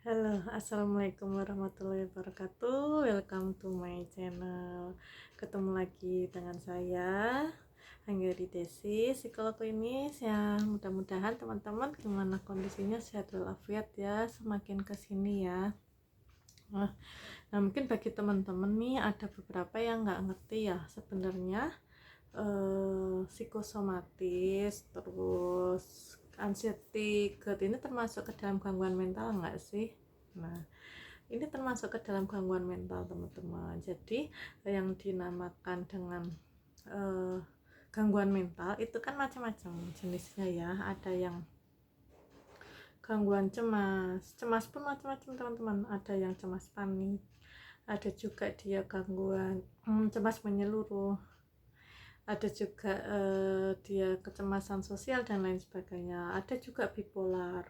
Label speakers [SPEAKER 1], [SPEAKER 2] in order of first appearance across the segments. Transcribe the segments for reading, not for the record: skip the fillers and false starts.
[SPEAKER 1] Halo, assalamualaikum warahmatullahi wabarakatuh. Welcome to my channel. Ketemu lagi dengan saya, Anggari Desi, psikolog klinis. Yang mudah-mudahan teman-teman gimana kondisinya, sehat walafiat ya, semakin kesini ya. Nah, mungkin bagi teman-teman nih ada beberapa yang nggak ngerti ya sebenarnya psikosomatis terus anxiety GERD ini termasuk ke dalam gangguan mental nggak sih? Nah, ini termasuk ke dalam gangguan mental teman-teman. Jadi yang dinamakan dengan eh, gangguan mental itu kan macam-macam jenisnya ya. Ada yang gangguan cemas pun macam-macam teman-teman. Ada yang cemas panik, ada juga dia gangguan cemas menyeluruh, ada juga dia kecemasan sosial dan lain sebagainya. Ada juga bipolar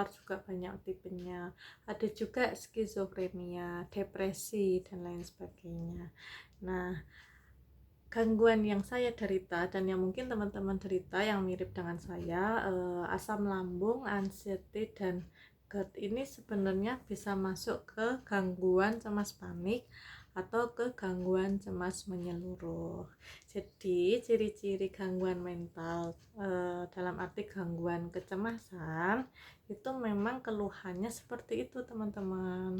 [SPEAKER 1] juga banyak tipenya. Ada juga skizofrenia, depresi dan lain sebagainya. Nah, gangguan yang saya derita dan yang mungkin teman-teman derita yang mirip dengan saya, asam lambung, anxiety dan GERD ini sebenarnya bisa masuk ke gangguan cemas panik atau ke gangguan cemas menyeluruh. Jadi ciri-ciri gangguan mental dalam arti gangguan kecemasan itu memang keluhannya seperti itu teman-teman.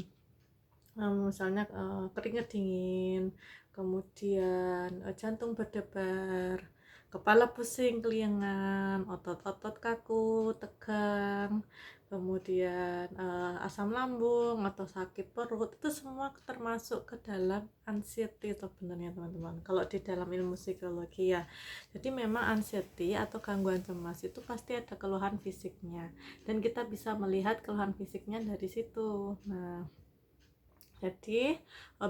[SPEAKER 1] Misalnya keringat dingin, kemudian jantung berdebar, kepala pusing, keliengan, otot-otot kaku, tegang, kemudian asam lambung atau sakit perut, itu semua termasuk ke dalam anxiety sebenarnya teman-teman kalau di dalam ilmu psikologi ya. Jadi memang anxiety atau gangguan cemas itu pasti ada keluhan fisiknya dan kita bisa melihat keluhan fisiknya dari situ. Nah, jadi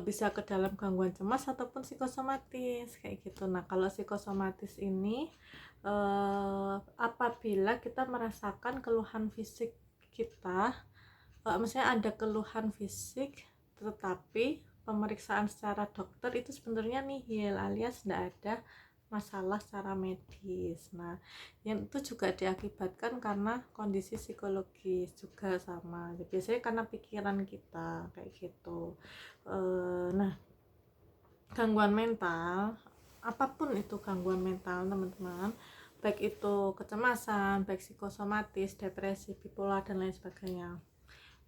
[SPEAKER 1] bisa ke dalam gangguan cemas ataupun psikosomatis kayak gitu. Nah, kalau psikosomatis ini apabila kita merasakan keluhan fisik kita, misalnya ada keluhan fisik tetapi pemeriksaan secara dokter itu sebenarnya nihil alias tidak ada masalah secara medis. Nah, yang itu juga diakibatkan karena kondisi psikologis juga sama. Ya, biasanya karena pikiran kita kayak gitu. Nah, gangguan mental, apapun itu gangguan mental teman-teman, baik itu kecemasan, baik psikosomatis, depresi, bipolar dan lain sebagainya,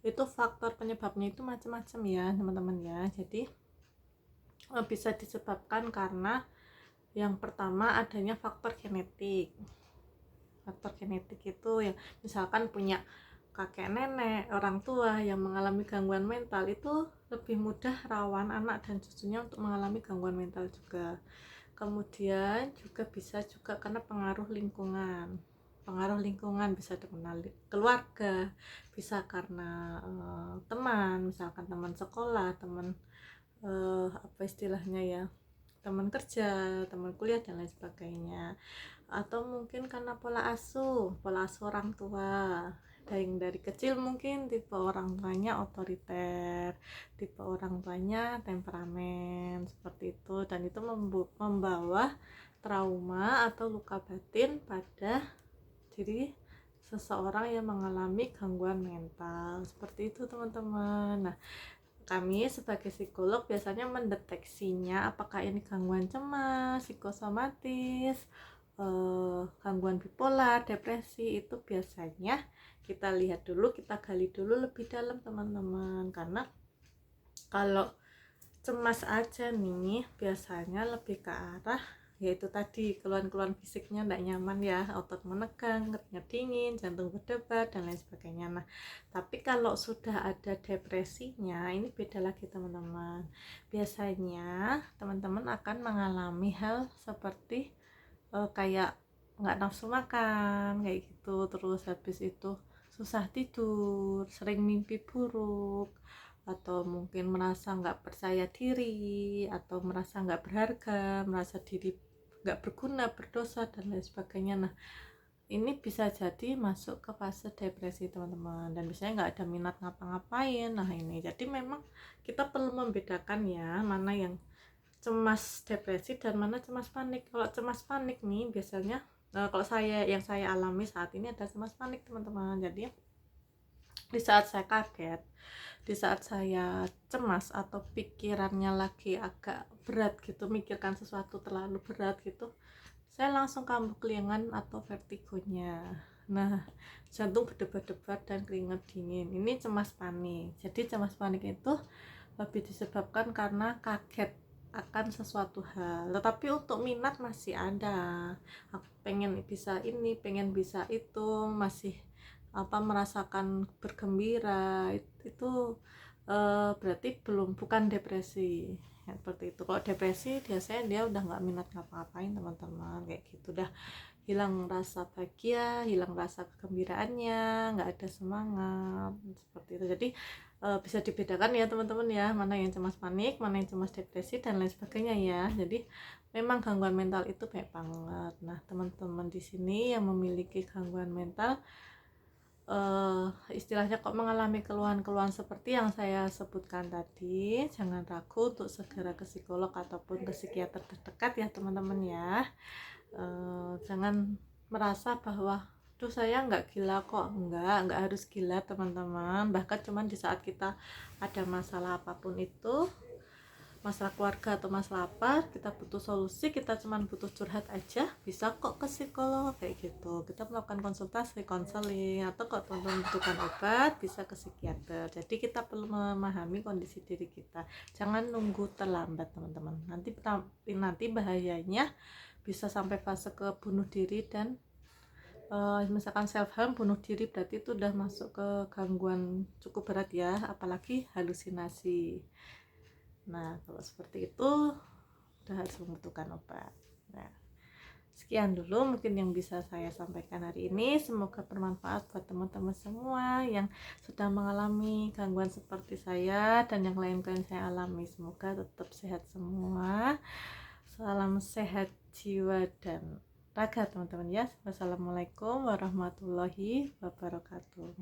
[SPEAKER 1] itu faktor penyebabnya itu macam-macam ya teman-teman ya. Jadi bisa disebabkan karena yang pertama adanya faktor genetik. Faktor genetik itu ya misalkan punya kakek nenek, orang tua yang mengalami gangguan mental, itu lebih mudah rawan anak dan cucunya untuk mengalami gangguan mental juga. Kemudian juga bisa juga karena pengaruh lingkungan. Pengaruh lingkungan bisa dari keluarga, bisa karena teman, misalkan teman sekolah, teman apa istilahnya ya, teman kerja, teman kuliah dan lain sebagainya. Atau mungkin karena pola asuh orang tua. Dari kecil mungkin tipe orang tuanya otoriter, tipe orang tuanya temperamen seperti itu, dan itu membawa trauma atau luka batin pada diri seseorang yang mengalami gangguan mental seperti itu teman-teman. Nah, kami sebagai psikolog biasanya mendeteksinya apakah ini gangguan cemas, psikosomatis, gangguan bipolar, depresi. Itu biasanya kita lihat dulu, kita gali dulu lebih dalam teman-teman. Karena kalau cemas aja nih biasanya lebih ke arah yaitu tadi keluhan-keluhan fisiknya tidak nyaman ya, otot menegang, keringat dingin, jantung berdebar dan lain sebagainya. Nah, tapi kalau sudah ada depresinya ini beda lagi teman-teman. Biasanya teman-teman akan mengalami hal seperti kayak nggak nafsu makan kayak gitu, terus habis itu susah tidur, sering mimpi buruk, atau mungkin merasa nggak percaya diri, atau merasa nggak berharga, merasa diri nggak berguna, berdosa dan lain sebagainya. Nah, ini bisa jadi masuk ke fase depresi teman-teman, dan biasanya nggak ada minat ngapa-ngapain. Nah, ini jadi memang kita perlu membedakan ya mana yang cemas depresi dan mana cemas panik. Kalau cemas panik nih biasanya kalau yang saya alami saat ini ada cemas panik teman-teman. Jadi Di saat saya kaget, di saat saya cemas atau pikirannya lagi agak berat gitu, mikirkan sesuatu terlalu berat gitu, saya langsung kambuh keliengan atau vertigonya. Nah, jantung berdebar-debar dan keringat dingin. Ini cemas panik. Jadi cemas panik itu lebih disebabkan karena kaget akan sesuatu hal. Tetapi untuk minat masih ada. Aku pengen bisa ini, pengen bisa itu, masih merasakan bergembira. Itu berarti bukan depresi. Ya, seperti itu. Kalau depresi biasanya dia udah nggak minat ngapa-ngapain teman-teman, kayak gitu, udah hilang rasa bahagia, hilang rasa kegembiraannya, nggak ada semangat, seperti itu. Jadi bisa dibedakan ya teman-teman ya, mana yang cemas panik, mana yang cemas depresi dan lain sebagainya ya. Jadi memang gangguan mental itu banyak banget. Nah, teman-teman di sini yang memiliki gangguan mental, istilahnya kok mengalami keluhan-keluhan seperti yang saya sebutkan tadi, jangan ragu untuk segera ke psikolog ataupun ke psikiater terdekat ya teman-teman ya. Jangan merasa bahwa tuh saya nggak gila kok, nggak harus gila teman-teman. Bahkan cuman di saat kita ada masalah apapun itu, masalah keluarga atau masalah apa, kita butuh solusi, kita cuman butuh curhat aja, bisa kok ke psikolog kayak gitu. Kita melakukan konsultasi, konseling, atau kalau teman-teman membutuhkan obat bisa ke psikiater. Jadi kita perlu memahami kondisi diri kita, jangan nunggu terlambat teman-teman. Nanti bahayanya bisa sampai fase ke bunuh diri dan misalkan self harm, bunuh diri, berarti itu udah masuk ke gangguan cukup berat ya, apalagi halusinasi. Nah, kalau seperti itu udah harus membutuhkan obat. Nah, sekian dulu mungkin yang bisa saya sampaikan hari ini. Semoga bermanfaat buat teman-teman semua yang sedang mengalami gangguan seperti saya dan yang lain-lain saya alami. Semoga tetap sehat semua. Salam sehat jiwa dan raga teman-teman ya. Wassalamualaikum warahmatullahi wabarakatuh.